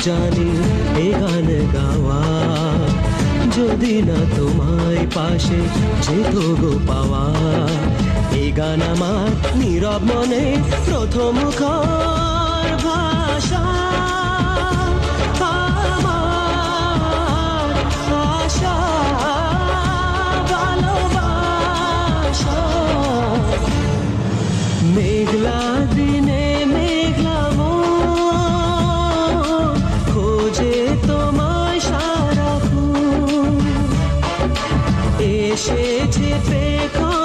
জানি এ গান গাওয়া, যদি না তোমায় পাশে যেত গো পাওয়া। এই গান আমার নীরব মনে প্রথম খর ভাষা, আমার আশা ভালোবাসা। মেঘলা